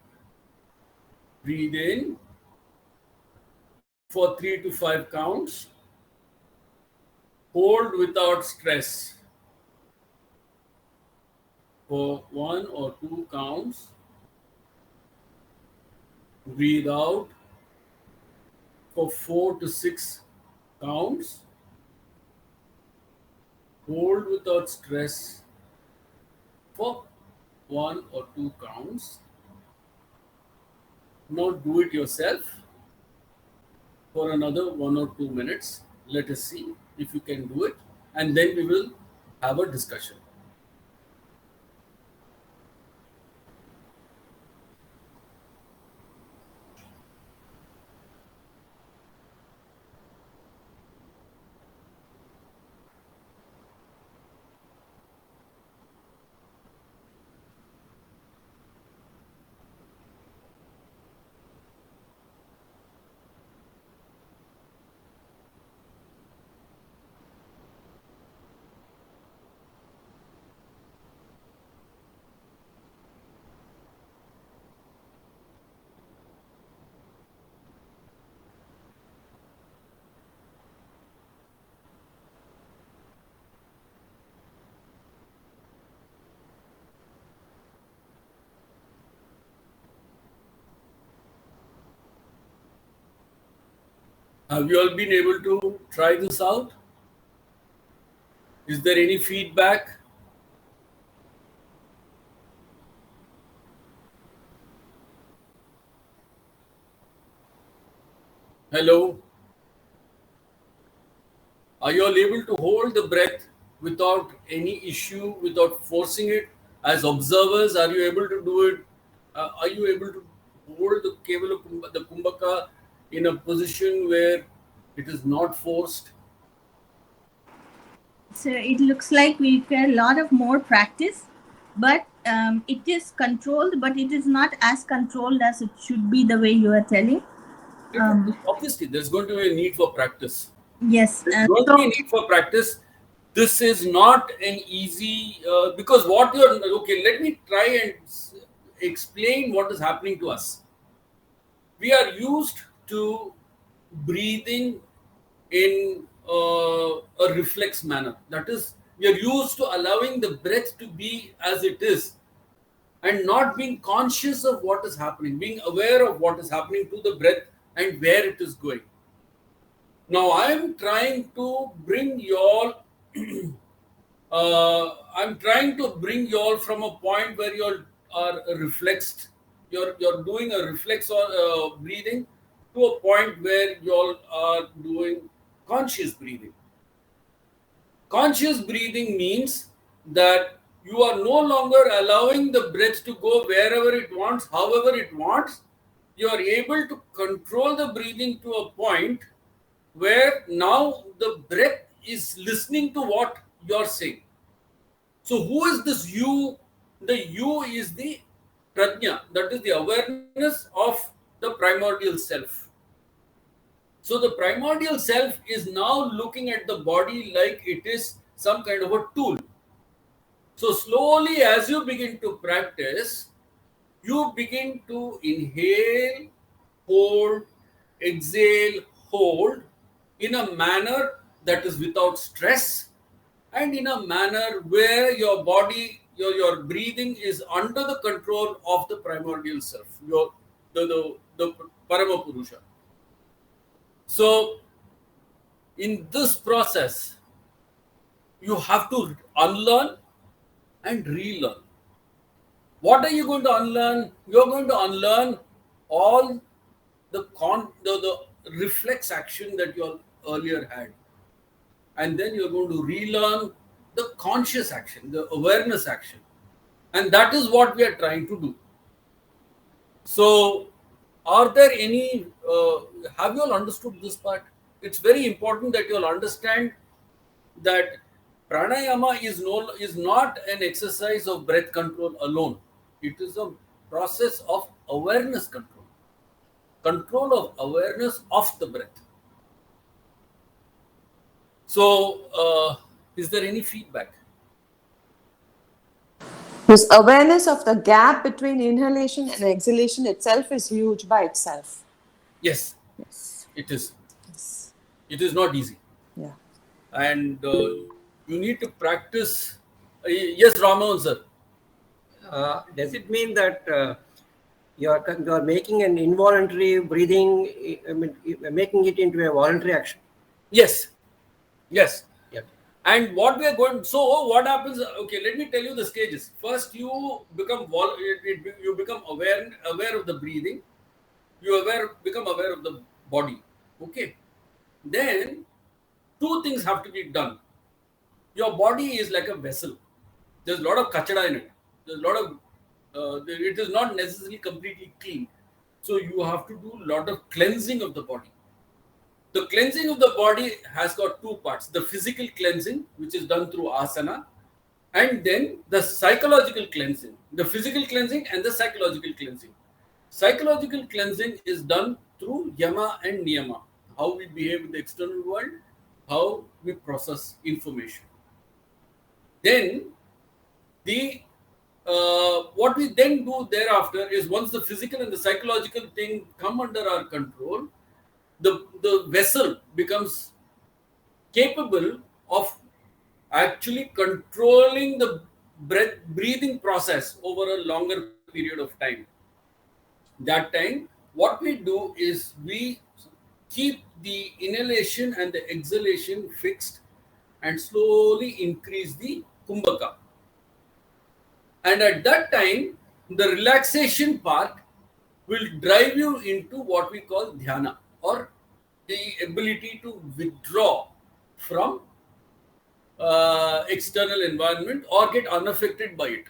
breathe in for 3 to 5 counts. Hold without stress for 1 or 2 counts. Breathe out for 4 to 6 counts. Hold without stress for 1 or 2 counts. Now do it yourself for another 1 or 2 minutes. Let us see if you can do it, and then we will have a discussion. Have you all been able to try this out? Is there any feedback? Hello? Are you all able to hold the breath without any issue, without forcing it? As observers, are you able to do it? Are you able to hold the Kevala the Kumbhaka in a position where it is not forced? So it looks like we require a lot of more practice, but it is controlled, but it is not as controlled as it should be the way you are telling. Obviously, there's going to be a need for practice. Yes. There's going to be a need for practice. This is not an easy, because what you're, okay, let me try and explain what is happening to us. We are used to breathing in a reflex manner. That is, we are used to allowing the breath to be as it is and not being conscious of what is happening, being aware of what is happening to the breath and where it is going. Now, I'm trying to bring you all from a point where you are reflexed. You're doing a reflex or breathing to a point where you all are doing conscious breathing. Conscious breathing means that you are no longer allowing the breath to go wherever it wants, however it wants. You are able to control the breathing to a point where now the breath is listening to what you're saying. So who is this you? The you is the prajna, that is the awareness of the primordial self. So the primordial self is now looking at the body like it is some kind of a tool. So slowly, as you begin to practice, you begin to inhale, hold, exhale, hold in a manner that is without stress and in a manner where your body, your breathing is under the control of the primordial self, the Parama Purusha. So, in this process, you have to unlearn and relearn. What are you going to unlearn? You're going to unlearn all the reflex action that you earlier had. And then you're going to relearn the conscious action, the awareness action. And that is what we are trying to do. So, are there any, have you all understood this part? It's very important that you all understand that pranayama is not an exercise of breath control alone. It is a process of awareness control, control of awareness of the breath. So, is there any feedback? This awareness of the gap between inhalation and exhalation itself is huge by itself. Yes, Yes. it is. Yes. It is not easy. Yeah. And you need to practice. Yes, Raman, sir. Does it mean that you're making an involuntary breathing, I mean, making it into a voluntary action? Yes. Yes. Yeah. And what we are going, so what happens? Okay, let me tell you the stages. First, you become you become aware of the breathing. You become aware of the body. Okay. Then, two things have to be done. Your body is like a vessel. There's a lot of kachada in it. There's a lot of it is not necessarily completely clean. So you have to do a lot of cleansing of the body. The cleansing of the body has got two parts: the physical cleansing, which is done through asana, and then the psychological cleansing, the physical cleansing and the psychological cleansing. Psychological cleansing is done through yama and niyama, how we behave in the external world, how we process information. Then the what we then do thereafter is, once the physical and the psychological thing come under our control, the vessel becomes capable of actually controlling the breathing process over a longer period of time. That time, what we do is we keep the inhalation and the exhalation fixed and slowly increase the kumbhaka. And at that time, the relaxation part will drive you into what we call dhyana, or the ability to withdraw from external environment or get unaffected by it.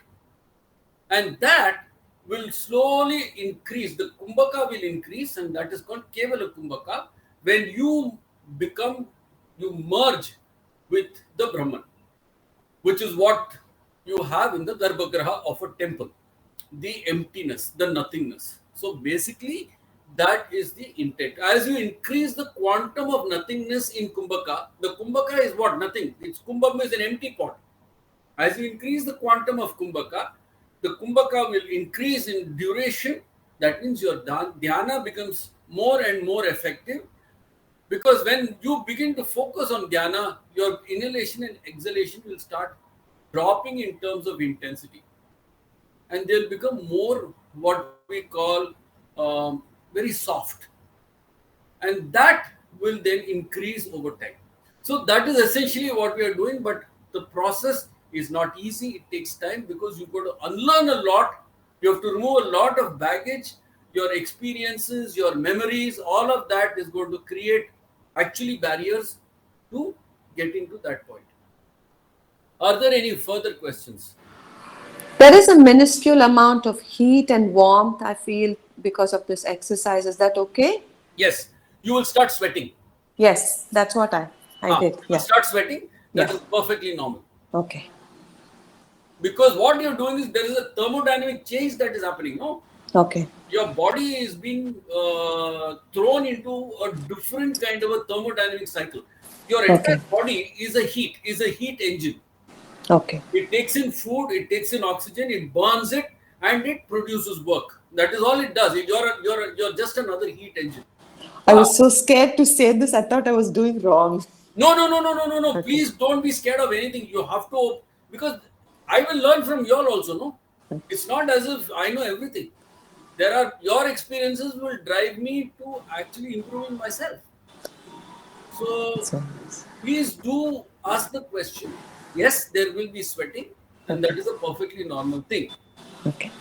And that will slowly increase. The kumbhaka will increase, and that is called kevala kumbhaka, when you merge with the Brahman, which is what you have in the Garbhagraha of a temple, the emptiness, the nothingness. So basically, that is the intent. As you increase the quantum of nothingness in Kumbhaka, the Kumbhaka is what? Nothing. It's Kumbhaka is an empty pot. As you increase the quantum of Kumbhaka, the Kumbhaka will increase in duration. That means your dhyana becomes more and more effective, because when you begin to focus on dhyana, your inhalation and exhalation will start dropping in terms of intensity, and they'll become more what we call very soft, and that will then increase over time. So that is essentially what we are doing, but the process is not easy. It takes time, because you've got to unlearn a lot. You have to remove a lot of baggage, your experiences, your memories. All of that is going to create actually barriers to get into that point. Are there any further questions? There is a minuscule amount of heat and warmth I feel because of this exercise. Is that okay? Yes, you will start sweating. Yes, that's what I did. You Yeah. start sweating. That Yeah. is perfectly normal. Okay. Because what you're doing is there is a thermodynamic change that is happening. No, Okay. your body is being thrown into a different kind of a thermodynamic cycle. Your Okay. entire body is a heat engine. Okay. It takes in food, it takes in oxygen, it burns it, and it produces work. That is all it does. You're just another heat engine. I Ah, was so scared to say this. I thought I was doing wrong. no, no, no, no, no, no, no. Okay. Please don't be scared of anything. You have to, because I will learn from you all also. No, it's not as if I know everything. There are your experiences will drive me to actually improving myself. So So nice. please do ask the question. Yes, there will be sweating, and that Okay. is a perfectly normal thing. Okay.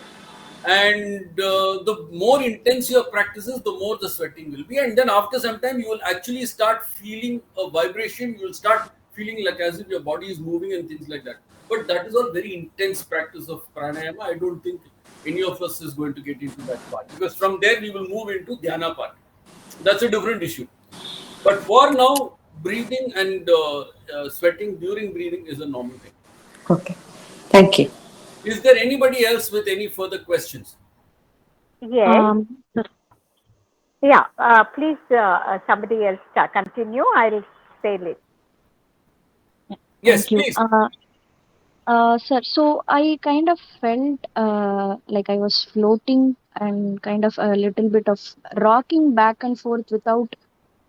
And the more intense your practices, the more the sweating will be. And then after some time, you will actually start feeling a vibration. You will start feeling like as if your body is moving and things like that. But that is all very intense practice of pranayama. I don't think any of us is going to get into that part, because from there we will move into dhyana part. That's a different issue. But for now, breathing and sweating during breathing is a normal thing. Okay. Thank you. Is there anybody else with any further questions? Yes. Sir, Yeah. Please, somebody else continue. I'll say it. Yes, thank you. please. Sir, so I kind of felt like I was floating and kind of a little bit of rocking back and forth without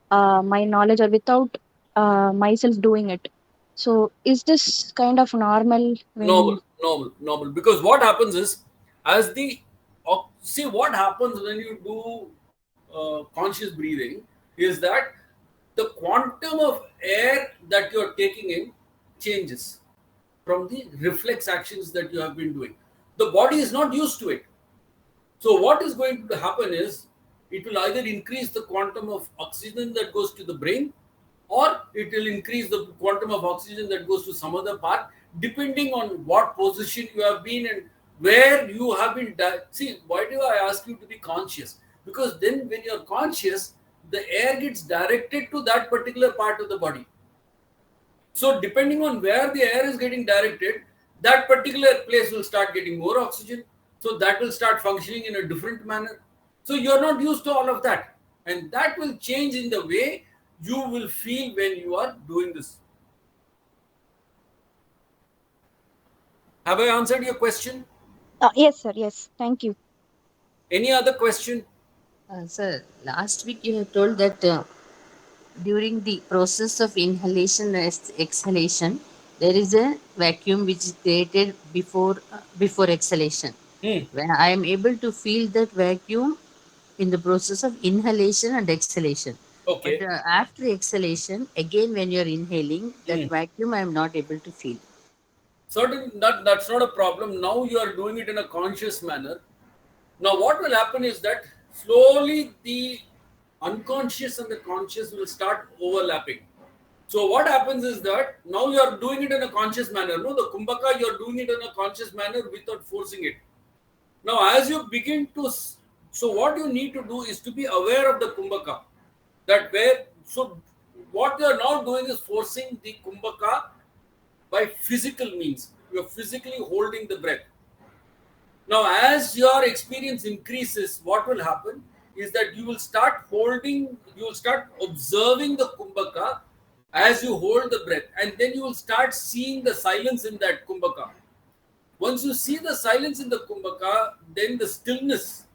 my knowledge or without myself doing it. So, is this kind of normal when? Normal. Because what happens is, as the see what happens when you do conscious breathing is that the quantum of air that you're taking in changes from the reflex actions that you have been doing. The body is not used to it. So what is going to happen is it will either increase the quantum of oxygen that goes to the brain, or it will increase the quantum of oxygen that goes to some other part, depending on what position you have been and where you have been. See, why do I ask you to be conscious? Because then when you're conscious, the air gets directed to that particular part of the body. So depending on where the air is getting directed, that particular place will start getting more oxygen. So that will start functioning in a different manner. So you're not used to all of that. And that will change in the way you will feel when you are doing this. Have I answered your question? Yes, sir. Yes, thank you. Any other question? Sir, last week you have told that during the process of inhalation and exhalation, there is a vacuum which is created before exhalation. Hmm. When I am able to feel that vacuum in the process of inhalation and exhalation, but Okay. after exhalation, again when you are inhaling, that Hmm. vacuum I am not able to feel. Certain that's not a problem. Now you are doing it in a conscious manner. Now, what will happen is that slowly the unconscious and the conscious will start overlapping. So, what happens is that now you are doing it in a conscious manner. No, the kumbhaka, you are doing it in a conscious manner without forcing it. Now, as you begin to, so what you need to do is to be aware of the kumbhaka. That where, so what you are now doing is forcing the kumbhaka by physical means. You are physically holding the breath. Now, as your experience increases, what will happen is that you will start holding, you will start observing the kumbhaka as you hold the breath, and then you will start seeing the silence in that kumbhaka. Once you see the silence in the kumbhaka, then the stillness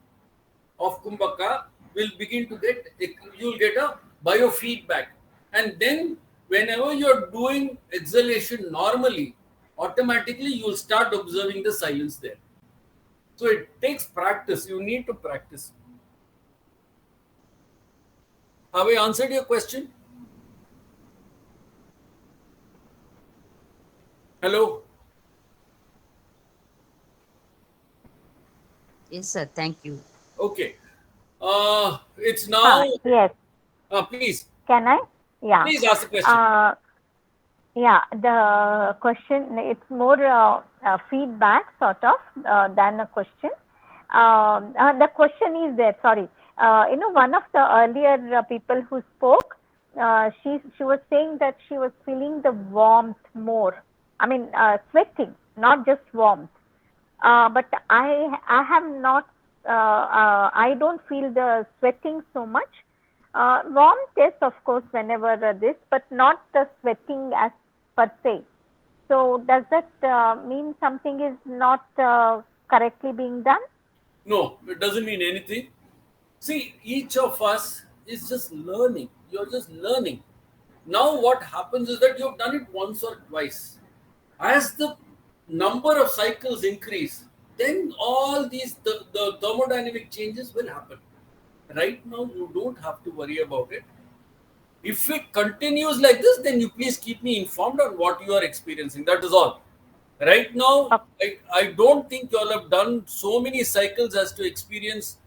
of kumbhaka will begin to get, you will get a biofeedback. And then, whenever you're doing exhalation normally, automatically you will start observing the silence there. So it takes practice. You need to practice. Have I answered your question? Hello? Yes, sir. Thank you. Okay. It's now. Yes. Please. Can I? Yeah. Please ask the question. Yeah, the question, it's more feedback sort of than a question. The question is there, sorry. One of the earlier people who spoke, she was saying that she was feeling the warmth more I mean, sweating, not just warmth. But I have not, I don't feel the sweating so much. Warmth, yes, of course, whenever this, but not the sweating as per se. So does that mean something is not correctly being done? No, it doesn't mean anything. See, each of us is just learning. You're just learning. Now, what happens is that you've done it once or twice. As the number of cycles increase, then all the thermodynamic changes will happen. Right now, you don't have to worry about it. If it continues like this, then you please keep me informed on what you are experiencing. That is all. Right now, Okay. I don't think you all have done so many cycles as to experience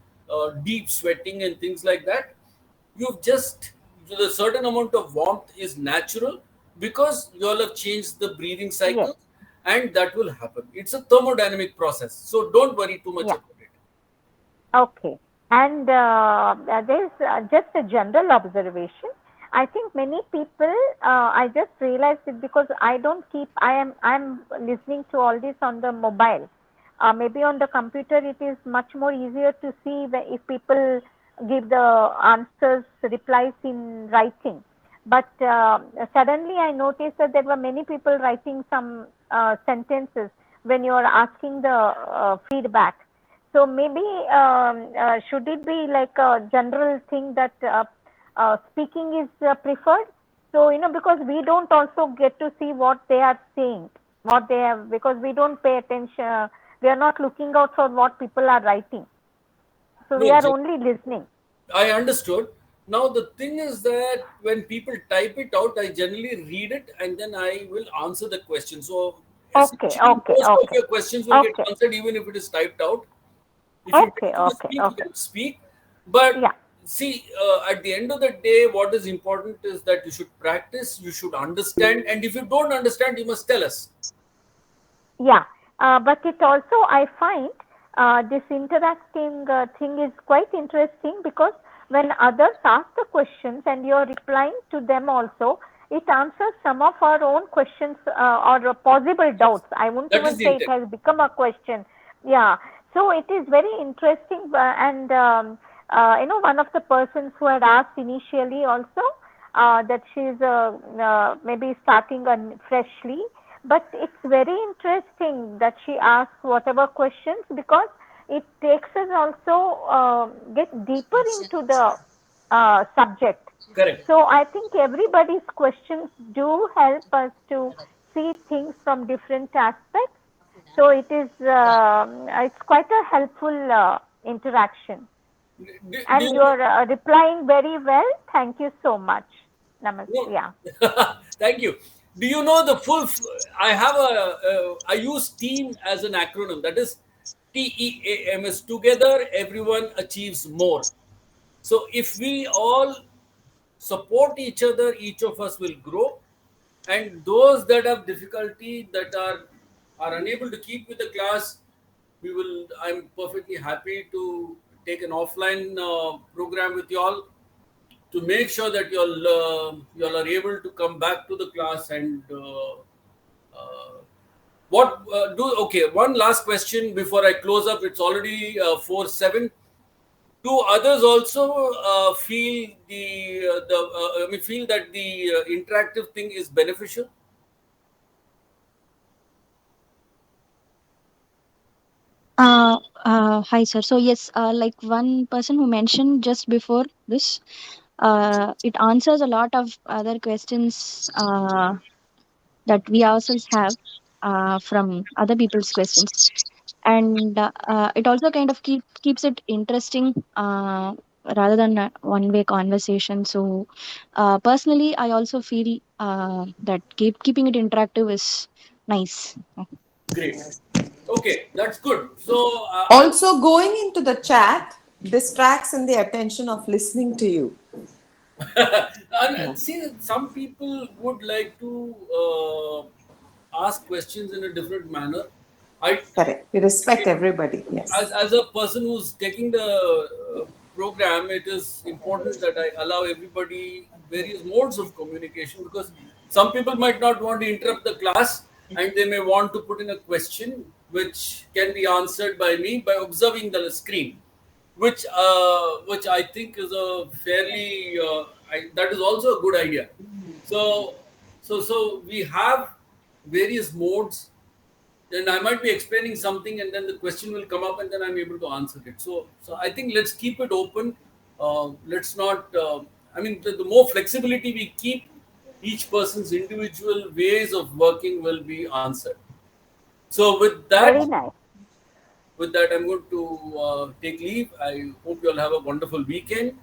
deep sweating and things like that. You've just, the certain amount of warmth is natural because you all have changed the breathing Yes. cycle, and that will happen. It's a thermodynamic process. So don't worry too much Yeah. about it. Okay. And there's just a general observation. I think many people, I just realized it because I don't keep, I'm listening to all this on the mobile. Maybe on the computer, it is much more easier to see if people give the answers, replies in writing. But suddenly I noticed that there were many people writing some sentences when you are asking the feedback. So maybe should it be like a general thing that speaking is preferred? So because we don't also get to see what they are saying, what they have, because we don't pay attention. We are not looking out for what people are writing. So we No, are only listening. I understood. Now the thing is that when people type it out, I generally read it and then I will answer the question. So Okay, essentially, okay, most of okay, your questions will get okay, answered even if it is typed out. If you okay, want to okay, speak, you okay. can speak. But Yeah. see, at the end of the day, what is important is that you should practice, you should understand, and if you don't understand, you must tell us. Yeah, but it also, I find this interacting thing is quite interesting because when others ask the questions and you're replying to them also, it answers some of our own questions or possible Yes, doubts. I won't that is even the say it intent. has become a question. Yeah, so it is very interesting. And one of the persons who had asked initially also that she's maybe starting freshly, but it's very interesting that she asks whatever questions because it takes us also get deeper into the subject. Correct. So I think everybody's questions do help us to see things from different aspects. So it's quite a helpful interaction, Do and you you're replying very well. Thank you so much. Namaste. know? Yeah. Thank you. Do you know the full? I have I use TEAM as an acronym. That is TEAMS. Together, everyone achieves more. So if we all support each other, each of us will grow. And those that have difficulty, that are unable to keep with the class, we will. I'm perfectly happy to take an offline program with you all to make sure that you all are able to come back to the class and uh, what do okay, one last question before I close up. It's already 4:07. Do others also feel that the interactive thing is beneficial? Hi, sir. So yes, like one person who mentioned just before this, it answers a lot of other questions that we ourselves have from other people's questions, and it also kind of keeps it interesting rather than a one-way conversation. So, personally, I also feel that keeping it interactive is nice. Great. Okay, that's good. So Also, going into the chat distracts in the attention of listening to you. Yeah. and see, some people would like to ask questions in a different manner. I, Correct. We respect everybody. as, Yes. as a person who's taking the program, it is important that I allow everybody various modes of communication because some people might not want to interrupt the class, and they may want to put in a question which can be answered by me by observing the screen, which I think is a fairly that is also a good idea. So we have various modes, and I might be explaining something, and then the question will come up, and then I'm able to answer it. So I think let's keep it open. Let's not. I mean, the more flexibility we keep, each person's individual ways of working will be answered. So Very nice. with that, I'm going to take leave. I hope you all have a wonderful weekend,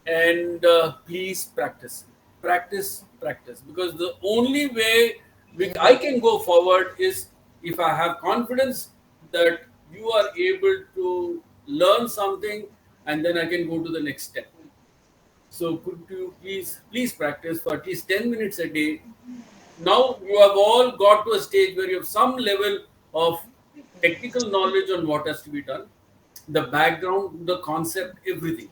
and please practice, because the only way I can go forward is if I have confidence that you are able to learn something, and then I can go to the next step. So could you please practice for at least 10 minutes a day. Now you have all got to a stage where you have some level of technical knowledge on what has to be done, the background, the concept, everything.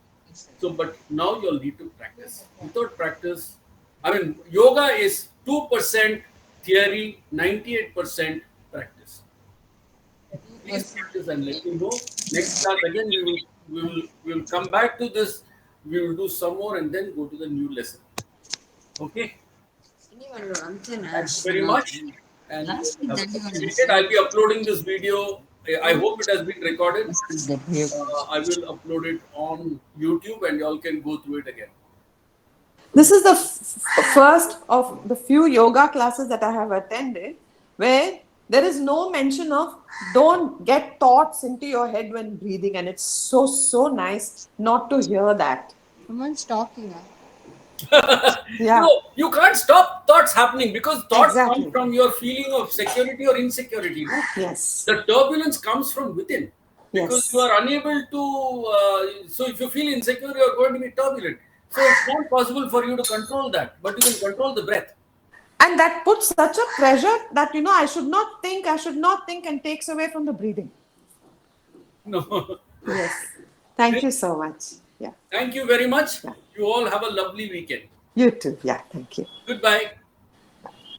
So, but now you'll need to practice. Without practice, I mean, yoga is 2% theory, 98% practice. Please practice and let me know. Next class again, we will come back to this. We will do some more and then go to the new lesson. Okay. Thanks very much. And have a lovely weekend. I'll be uploading this video. I hope it has been recorded. I will upload it on YouTube, and you all can go through it again. This is the first of the few yoga classes that I have attended where there is no mention of don't get thoughts into your head when breathing, and it's so nice not to hear that. Someone's talking. Yeah. You can't stop thoughts happening, because thoughts Exactly. come from your feeling of security or insecurity. No? Yes. The turbulence comes from within, because Yes. you are unable to. So if you feel insecure, you are going to be turbulent. So it's not possible for you to control that, but you can control the breath. And that puts such a pressure that, I should not think, and takes away from the breathing. No. Yes. Thank you so much. Yeah. Thank you very much. Yeah. You all have a lovely weekend. You too. Yeah. Thank you. Goodbye.